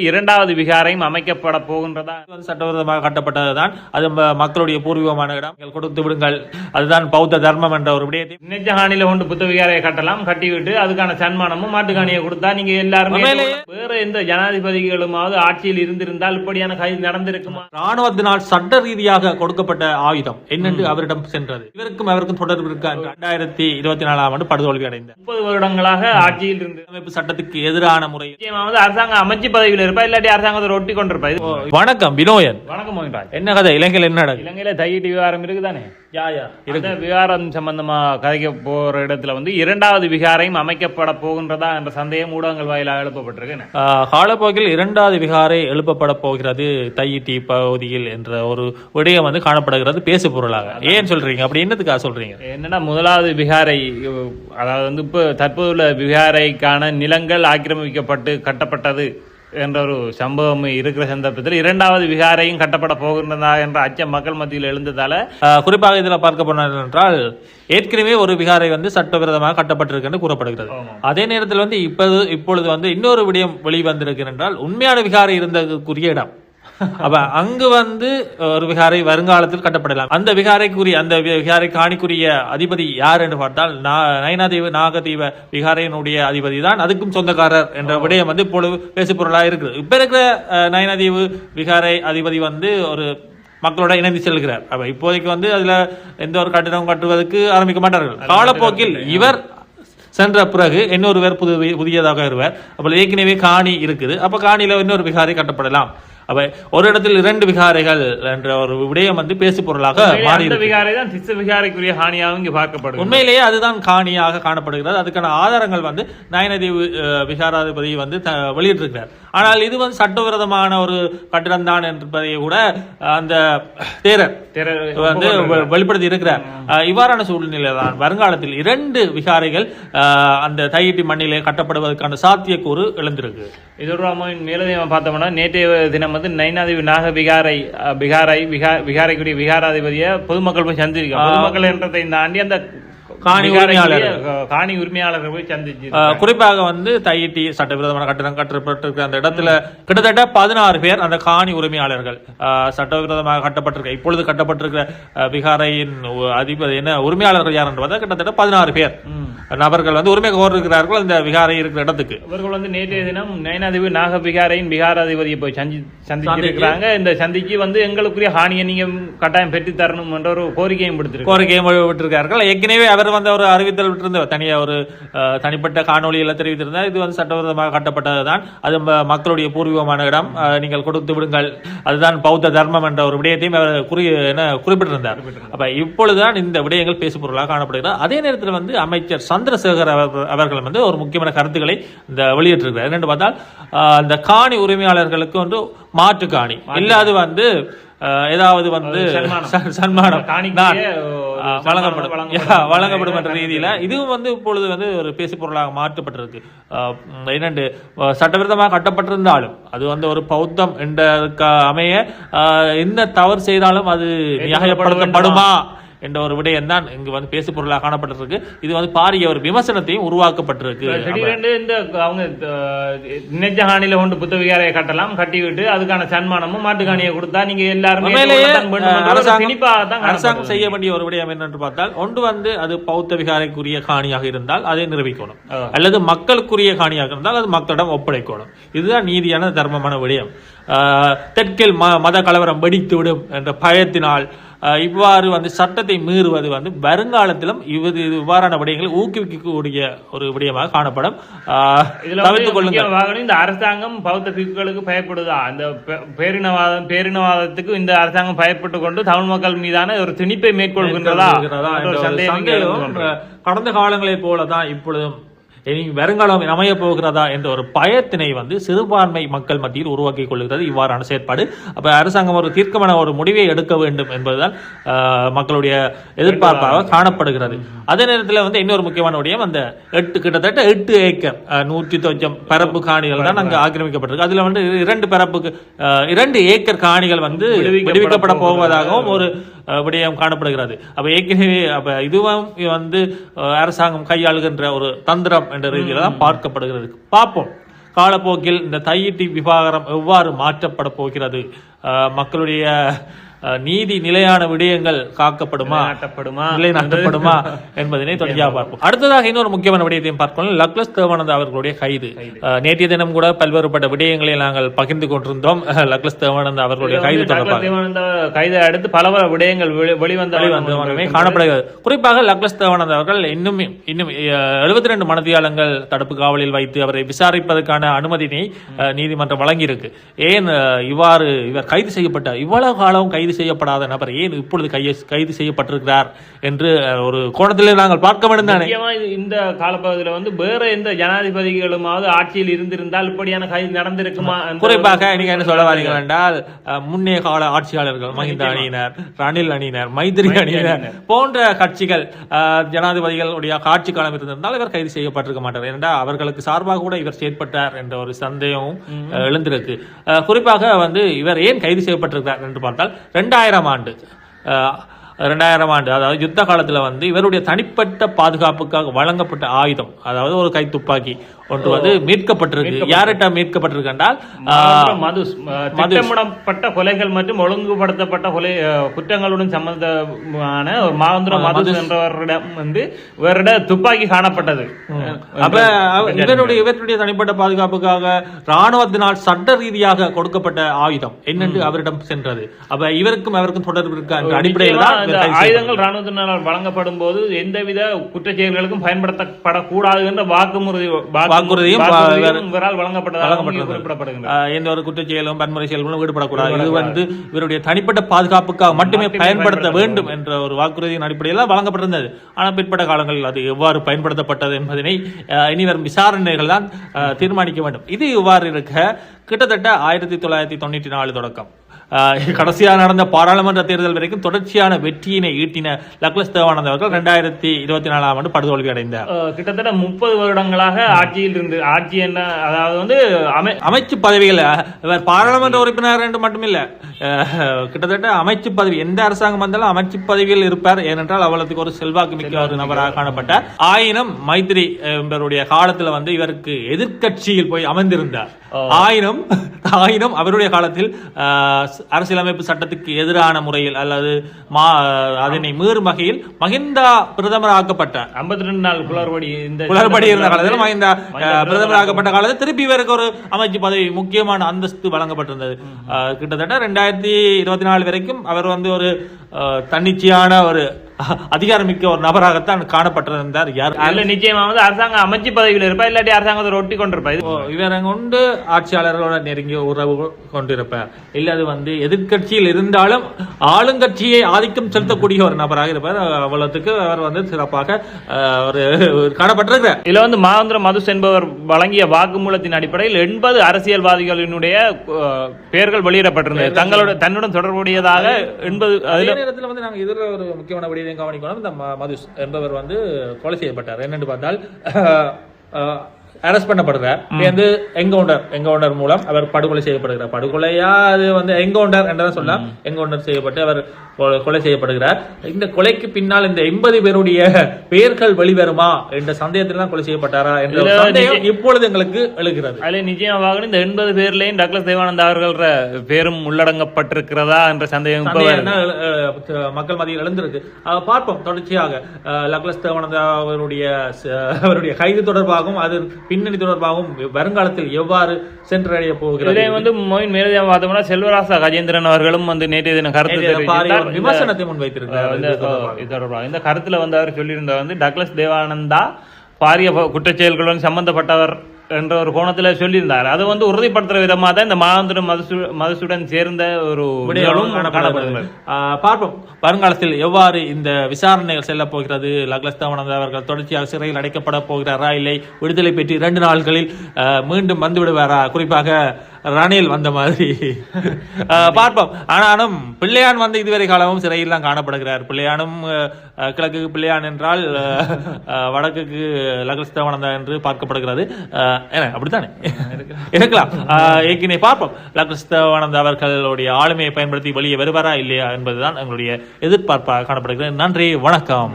இரண்டாவது விகாரையும் அமைக்கப்பட போகின்றதா சட்டவிரோதமாக கட்டப்பட்டதுதான். அது மக்களுடைய பூர்வீகமான இடம், கொடுத்து விடுங்கள், அதுதான் பௌத்த தர்மம் என்ற ஒரு விடயத்தை நெஜஹானில கொண்டு புத்த விகாரையை கட்டலாம், கட்டிவிட்டு அதுக்கான சன்மானமும் மாட்டுக்காணியை கொடுத்தா நீங்க எல்லாருமே வேற எந்த ஜனாதிபதிகளுமாவது ஆட்சியில் இருந்திருந்தால் இப்படியான கைது நடந்திருக்குமா? ராணுவத்தினால் சட்ட ரீதியாக கொடுக்கப்பட்ட ஆயுதம் என்னென்று அவரிடம் சென்றது. அவருக்கும் தொடர்பு இருக்கா? 2024 ஆண்டு படுதோல்வி அடைந்த 30 வருடங்களாக ஆட்சியில் இருந்து அமைப்பு சட்டத்துக்கு எதிரான முறை அரசாங்க அமைச்சு பதவியில் இருப்பா, இல்லாட்டி அரசாங்கத்தை ஒட்டி கொண்டிருப்பா. வணக்கம் வினோயன். வணக்கம் மோகன்ராஜ். என்ன கதை இலங்கையில் என்ன நடக்குது? இலங்கையில தையிட்டு விவகாரம் இருக்குதானே? இந்த விகாரம் சம்பந்தமா கதைக்க போற இடத்துல இரண்டாவது விகாரையும் அமைக்கப்பட போகின்றதா என்ற சந்தேகம் ஊடகங்கள் வாயிலாக எழுப்பப்பட்டிருக்கு. காலப்போக்கில் இரண்டாவது விகாரை எழுப்பப்பட போகிறது தையிட்டி பகுதியில் என்ற ஒரு விடயம் காணப்படுகிறது பேசு பொருளாக. ஏன் சொல்றீங்க? அப்படி என்னதுக்காக சொல்றீங்க? என்னன்னா, முதலாவது விகாரை, அதாவது இப்ப தற்போதுள்ள விகாரைக்கான நிலங்கள் ஆக்கிரமிக்கப்பட்டு கட்டப்பட்டது என்ற ஒரு சம்பவம் இருக்கிற சந்தர்ப்பத்தில் இரண்டாவது விகாரையும் கட்டப்பட போகின்றதா என்ற அச்சம் மக்கள் மத்தியில் எழுந்ததால, குறிப்பாக இதில் பார்க்க போனால் என்றால் ஏற்கனவே ஒரு விகாரை சட்டவிரோதமாக கட்டப்பட்டிருக்கு கூறப்படுகிறது. அதே நேரத்தில் இப்பொழுது இன்னொரு விடயம் வெளிவந்திருக்கு என்றால், உண்மையான விகாரை இருந்ததுக்குரிய இடம் அப்ப அங்கு ஒரு விகாரை வருங்காலத்தில் கட்டப்படலாம். அந்த விகாரை காணிக்குரிய அதிபதி யார் என்று பார்த்தால் நயனாதீவு நாகதீவ விகாரையினுடைய அதிபதி தான் அதுக்கும் சொந்தக்காரர் என்ற விடயம் இப்பொழுது பேசுபொருளாக இருக்குது. இப்ப இருக்கிற நயனாதீவு விகாரை அதிபதி ஒரு மக்களோட இணைந்து செல்கிறார். அப்ப இப்போதைக்கு அதுல எந்த ஒரு கட்டிடம் கட்டுவதற்கு ஆரம்பிக்க மாட்டார்கள். காலப்போக்கில் இவர் சென்ற பிறகு இன்னொருவர் புதியதாக வருவார். அப்ப ஏற்கனவே காணி இருக்குது, அப்ப காணியில இன்னொரு விகாரை கட்டப்படலாம். அப்ப ஒரு இடத்தில் 2 விகாரைகள் என்ற ஒரு விடயம் பேசு பொருளாக மாறி விகாரைக்குரிய காணியாக இங்கு பார்க்கப்படுது. உண்மையிலேயே அதுதான் காணியாக காணப்படுகிறது. அதுக்கான ஆதாரங்கள் நயனாதீவு விகாராதிபதி வெளியிட்டிருக்கிறார். ஆனால் இது சட்டவிரோதமான ஒரு கட்டிடம் தான் என்பதை கூட அந்த தேரர் வெளிப்படுத்தி இருக்கிறார். இவ்வாறான சூழ்நிலை தான் வருங்காலத்தில் 2 விகாரைகள் அந்த தையிட்டி மண்ணிலே கட்டப்படுவதற்கான சாத்தியக்கூறு எழுந்திருக்கு. இதோட மேலதிகமாக பார்த்தோம்னா, நேற்றைய தினம் நயனாதீவு நாக விகாரைக்குரிய விகாராதிபதியை பொதுமக்கள் போய் சந்திருக்காங்க. பொதுமக்கள் என்றதை தாண்டி அந்த காணி உரிமையாளர்கள் போய் சந்திச்சு, குறிப்பாக தையிட்டி சட்டவிரோதமான கட்டணம் கட்டப்பட்டிருக்க அந்த இடத்துல கிட்டத்தட்ட 16 பேர் அந்த காணி உரிமையாளர்கள் சட்டவிரோதமாக கட்டப்பட்டிருக்க இப்பொழுது கட்டப்பட்டிருக்கிற விகாரையின் அதிபதி உரிமையாளர்கள் யார் என்று பார்த்தா கிட்டத்தட்ட 16 பேர் நபர்கள் உரிமை கோருகிறார்கள் அந்த விகாரை இருக்கிற இடத்துக்கு. இவர்கள் நேற்றைய தினம் நயனாதீவு நாக விகாரையின் விகாராதிபதியை போய் சந்திச்சிருக்கிறாங்க. இந்த சந்திக்கு எங்களுக்குரிய ஹானியை நீங்க கட்டாயம் பெற்று தரணும் என்ற ஒரு கோரிக்கையும் விட்டிருக்கார்கள். ஏற்கனவே அவர் ஒரு அறிவித்தல் விட்டிருந்தார், தனியாக ஒரு தனிப்பட்ட காணொலியில தெரிவித்திருந்தார். இது சட்டவிரோதமாக கட்டப்பட்டதுதான், அது மக்களுடைய பூர்வீகமான இடம், நீங்கள் கொடுத்து விடுங்கள், அதுதான் பௌத்த தர்மம் என்ற ஒரு விடயத்தையும் அவர் குறிப்பிட்டிருந்தார். அப்ப இப்பொழுதுதான் இந்த விடயங்கள் பேசு பொருளாக காணப்படுகிறது. அதே நேரத்தில் அமைச்சர் சந்திரசேகர் அவர்கள் ஒரு முக்கியமான கருத்துக்களை வெளியிட்டிருக்கிறார். என்னென்று பார்த்தால், அந்த காணி உரிமையாளர்களுக்கு மாற்று காணி இல்லாது ஏதாவது சன்மானம் வழங்கப்படும் என்ற ரீதியில இதுவும் இப்பொழுது ஒரு பேசு பொருளாக மாற்றப்பட்டிருக்கு. என்னென்று சட்டவிரோதமாக கட்டப்பட்டிருந்தாலும் அது ஒரு பௌத்தம் என்ற அமைய என்ன தவறு செய்தாலும் அது நியாயப்படுத்தப்படுமா என்ற ஒரு விடயம் தான் இங்கு பேசு பொருளாக காணப்பட்டிருக்கு. இது பாரிய ஒரு விமர்சனத்தையும் உருவாக்கப்பட்டிருக்கு. அவங்க நெஜஹானில கொண்டு புத்த விகாரையை கட்டலாம், கட்டிவிட்டு அதுக்கான சன்மானமும் மாட்டுக்காணியை கொடுத்தா நீங்க எல்லாருமே அரசாங்கம் செய்ய வேண்டிய ஒரு விடயம் என்னென்று பார்த்தால், ஒன்று அது பௌத்த விகாரைக்குரிய காணியாக இருந்தால் அதை நிரூபிக்கணும், அல்லது மக்களுக்குரிய காணியாக இருந்தால் அது மக்களிடம் ஒப்படைக்கணும். இதுதான் நீதியான தர்மமான விடயம். தெற்கில் மத கலவரம் வெடித்துவிடும் என்ற பயத்தினால் இவ்வாறு சட்டத்தை மீறுவது வருங்காலத்திலும் இவ்வாறான விடயங்களை ஊக்குவிக்கக்கூடிய ஒரு விடயமாக காணப்படும். இந்த அரசாங்கம் பௌத்த பிக்குகளுக்கு பயப்படுதா? அந்த பேரினவாதத்துக்கு இந்த அரசாங்கம் பயப்பட்டு கொண்டு தமிழ் மக்கள் மீதான ஒரு திணிப்பை மேற்கொள்கின்றதா? கடந்த காலங்களை போலதான் இப்பொழுதும் வருங்காலம் அமைய போகிறதா என்ற ஒரு பயத்தினை சிறுபான்மை மக்கள் மத்தியில் உருவாக்கி கொள்கிறது இவ்வாறான செயற்பாடு. அப்ப அரசாங்கம் ஒரு தீர்க்கமான ஒரு முடிவை எடுக்க வேண்டும் என்பதுதான் மக்களுடைய எதிர்பார்ப்பாக காணப்படுகிறது. அதே நேரத்தில் இன்னொரு முக்கியமான விடயம், அந்த கிட்டத்தட்ட 8 ஏக்கர் 100 பரப்பு காணிகள் தான் அங்கு ஆக்கிரமிக்கப்பட்டிருக்கு. அதுல 2 ஏக்கர் காணிகள் விடுவிக்கப்பட போவதாகவும் ஒரு விடயம் காணப்படுகிறது. அப்ப ஏற்கனவே இதுவும் அரசாங்கம் கையாளுகின்ற ஒரு தந்திரம் என்ற ரீதியில தான் பார்க்கப்படுகிறது. பார்ப்போம் காலப்போக்கில் இந்த தையிட்டி விவகாரம் எவ்வாறு மாற்றப்பட போகிறது, மக்களுடைய நீதி நிலையான விடயங்கள் காக்கப்படுமா நிலைநாட்டப்படுமா என்பதனை தொடர்ச்சியாக பார்ப்போம். அடுத்ததாக இன்னொரு முக்கியமான விடயத்தையும் பார்க்கணும். டக்ளஸ் தேவானந்தா அவர்களுடைய கைது. நேற்றைய தினம் கூட பல்வேறுபட்ட விடயங்களை நாங்கள் பகிர்ந்து கொண்டிருந்தோம். டக்ளஸ் தேவானந்தா அவர்களுடைய கைது தொடர்பாக கைதை அடுத்து பல விடயங்கள் வெளிவந்தே காணப்படுகிறது. குறிப்பாக டக்ளஸ் தேவானந்தா அவர்கள் இன்னும் 72 மணித்தியாலங்கள் தடுப்பு காவலில் வைத்து அவரை விசாரிப்பதற்கான அனுமதியை நீதிமன்றம் வழங்கியிருக்கு. ஏன் இவ்வாறு இவர் கைது செய்யப்பட்டார், இவ்வளவு காலம் கைது செய்யப்படாத நபர் ஏன் இப்பொழுது கைது செய்யப்பட்டிருக்கிறார் என்று ஒரு கோணத்திலே நாங்கள் பார்க்க வேண்டும் தானே. இந்த காலப்பகுதியில் வேற எந்த ஜனாதிபதிகளுமாவது ஆட்சியில் இருந்திருந்தால் இப்படியான கைது நடந்திருக்குமா? குறிப்பாக நீங்க என்ன சொல்ல வரீர்கள் என்றால் முன்னைய கால ஆட்சியாளர்கள் மஹிந்த அணியினர், ரணில் அணியினர், மைத்திரி அணியினர் போன்ற கட்சிகள் ஜனாதிபதிகளுடைய ஆட்சி காலம் இருந்திருந்தால் இவர் கைது செய்யப்பட்டிருக்க மாட்டார். ஏனென்றால் அவர்களுக்கு சார்பாக கூட இவர் செயற்பட்டார் என்ற ஒரு சந்தேகமும் எழுந்திருக்கு. குறிப்பாக இவர் ஏன் கைது செய்யப்பட்டிருக்கிறார் என்று பார்த்தால் 2000 ஆண்டு அதாவது யுத்த காலத்தில் இவருடைய தனிப்பட்ட பாதுகாப்புக்காக வழங்கப்பட்ட ஆயுதம், அதாவது ஒரு கை துப்பாக்கி ஒன்று மீட்கப்பட்டிருக்கு. யார்கிட்ட மீட்கப்பட்டிருக்கு என்றால் திட்டமிடப்பட்ட கொலைகள் மற்றும் ஒழுங்குபடுத்தப்பட்ட கொலை குற்றங்களுடன் சம்பந்தமான மாவந்திர மது என்றவரிடம் இவரிட துப்பாக்கி காணப்பட்டது. அப்ப இவருடைய தனிப்பட்ட பாதுகாப்புக்காக ராணுவத்தினால் சட்ட ரீதியாக கொடுக்கப்பட்ட ஆயுதம் என்னென்று அவரிடம் சென்றது. அப்ப இவருக்கும் அவருக்கும் தொடர்பு இருக்க அந்த அடிப்படையில் தான் ஆயுதங்கள் ராணுவத்தினால் வழங்கப்படும் போது எந்தவித குற்றச்செயல்களுக்கும் பயன்படுத்தப்படக்கூடாது என்ற வாக்குறுதியும் எந்த ஒரு குற்றச்செயலும் வன்முறை செயல்களும் ஈடுபடக்கூடாது, இது இவருடைய தனிப்பட்ட பாதுகாப்புக்காக மட்டுமே பயன்படுத்த வேண்டும் என்ற ஒரு வாக்குறுதியின் அடிப்படையில் வழங்கப்பட்டிருந்தது. ஆனால் பிற்பட்ட காலங்களில் அது எவ்வாறு பயன்படுத்தப்பட்டது என்பதனை இனிவரும் விசாரணைகள் தான் தீர்மானிக்க வேண்டும். இது இவ்வாறு இருக்க கிட்டத்தட்ட 1994 தொடக்கம் கடைசியாக நடந்த பாராளுமன்ற தேர்தல் வரைக்கும் தொடர்ச்சியான வெற்றியினை ஈட்டின டக்ளஸ் தேவானந்தா அவர்கள் 2024 ஆண்டு படுதோல்வி அடைந்தார். கிட்டத்தட்ட 30 வருடங்களாக ஆட்சியில் இருந்து ஆட்சி என்ன, அதாவது அமைச்சு பதவிகள் இவர் பாராளுமன்ற உறுப்பினர் என்று மட்டுமில்ல, கிட்டத்தட்ட அமைச்சு பதவி எந்த அரசாங்கம் வந்தாலும் அமைச்சு பதவியில் இருப்பார். ஏனென்றால் அவளுக்கு ஒரு செல்வாக்கு மிக்க ஒரு நபராக காணப்பட்டார். ஆயினும் மைத்திரி என்பவருடைய காலத்தில் இவருக்கு எதிர்கட்சியில் போய் அமர்ந்திருந்தார். ஆயினும் அவருடைய காலத்தில் அரசியலமைப்பு சட்டத்துக்கு எதிரான முறையில் அல்லது அதனை மீறும் வகையில் மஹிந்தா பிரதமர் ஆக்கப்பட்டார். 52 நாள் குளறுபடி இருந்த காலத்தில் மஹிந்தா பிரதமர் ஆக்கப்பட்ட காலத்தில் திருப்பி இவருக்கு ஒரு அமைச்சு பதவி முக்கியமான அந்தஸ்து வழங்கப்பட்டிருந்தது. கிட்டத்தட்ட 2024 வரைக்கும் அவர் ஒரு தன்னிச்சையான ஒரு அதிகாரமிக்க ஒரு நபராகத்தான் காணப்பட்டிருந்தார். நிச்சயமாக அரசாங்க அமைச்சு பதவியில் இருப்பார், இல்லாட்டி அரசாங்கத்தை ஒட்டி கொண்டிருப்பார். இவரை கொண்டு ஆட்சியாளர்களோட நெருங்கிய உறவு கொண்டிருப்பார். இல்ல அது எதிர்கட்சியில் இருந்தாலும் ஆளுங்கட்சியை ஆதிக்கம் செலுத்தக்கூடிய ஒரு நபராக இருப்பார். அவ்வளவுக்கு அவர் சிறப்பாக ஒரு காணப்பட்டிருக்கிறார். இதுல மாவந்திர மதுஸ் என்பவர் வழங்கிய வாக்குமூலத்தின் அடிப்படையில் 80 அரசியல்வாதிகளினுடைய பெயர்கள் வெளியிடப்பட்டிருந்தது. தன்னுடன் தொடர்புடையதாக 80. அதே நேரத்தில் நாங்கள் இதுல ஒரு முக்கியமான கவனிக்கணும். இந்த மதுஸ் என்பவர் கொலை செய்யப்பட்டார். என்னென்று பார்த்தால் அரெஸ்ட் பண்ணப்படுறார். என்கவுண்டர் மூலம் அவர் படுகொலை செய்யப்படுகிறார். படுகொலையா அது என்கவுண்டர் என்றதான் சொல்லலாம். என்கவுண்டர் செய்யப்பட்டு அவர் கொலை செய்யப்படுகிறார். இந்த கொலைக்கு பின்னால் இந்த 80 பேருடைய பெயர்கள் வெளிவருமா என்ற சந்தேகத்தில் தான் கொலை செய்யப்பட்டாரா என்ற சந்தேகம் இப்பொழுது எங்களுக்கு எழுகிறது. அதில் நிச்சயமாக இந்த 80 பேர்லையும் டக்ளஸ் தேவானந்தா அவர்கள் பேரும் உள்ளடங்கப்பட்டிருக்கிறதா என்ற சந்தேகம் மக்கள் மத்தியில் எழுந்திருக்கு. பார்ப்போம் தொடர்ச்சியாக டக்ளஸ் தேவானந்தா அவருடைய கைது தொடர்பாகவும் அது பின்னணி தொடர்பாகவும் வருங்காலத்தில் எவ்வாறு சென்றடைய போகிறது. மேலதிகமாக செல்வராசா கஜேந்திரன் அவர்களும் நேற்றைய தினம் கருத்து விமர்சனத்தை முன்வைத்திருக்கிறார். இந்த கருத்துல அவர் சொல்லியிருந்த டக்ளஸ் தேவானந்தா பாரிய குற்றச்செயல்களுடன் சம்பந்தப்பட்டவர் என்ற ஒரு கோணத்தில் சொல்லியிருந்தார். அது உறுதிப்படுத்துற விதமாக தான் இந்த மாவந்திர மதுசுடன் சேர்ந்த ஒரு காணப்படுகிறது. பார்ப்போம் வருங்காலத்தில் எவ்வாறு இந்த விசாரணைகள் செல்ல போகிறது. டக்ளஸ் தேவானந்தா அவர்கள் தொடர்ச்சியாக சிறையில் அடைக்கப்பட போகிறாரா, இல்லை விடுதலை பெற்று 2 நாட்களில் மீண்டும் வந்து விடுவாரா, குறிப்பாக ரணில் வந்த மாதிரி பார்ப்போம். ஆனாலும் பிள்ளையான் இதுவரை காலமும் சிறையில் தான் காணப்படுகிறார். பிள்ளையானும் கிழக்குக்கு பிள்ளையான் என்றால் வடக்குக்கு டக்ளஸ் தேவானந்தா என்று பார்க்கப்படுகிறது. அப்படித்தானே இருக்கலாம். ஏற்கனவே பார்ப்போம் டக்ளஸ் தேவானந்தா அவர்களுடைய ஆளுமையை பயன்படுத்தி வெளியே வருவாரா இல்லையா என்பதுதான் எங்களுடைய எதிர்பார்ப்பாக காணப்படுகிறது. நன்றி, வணக்கம்.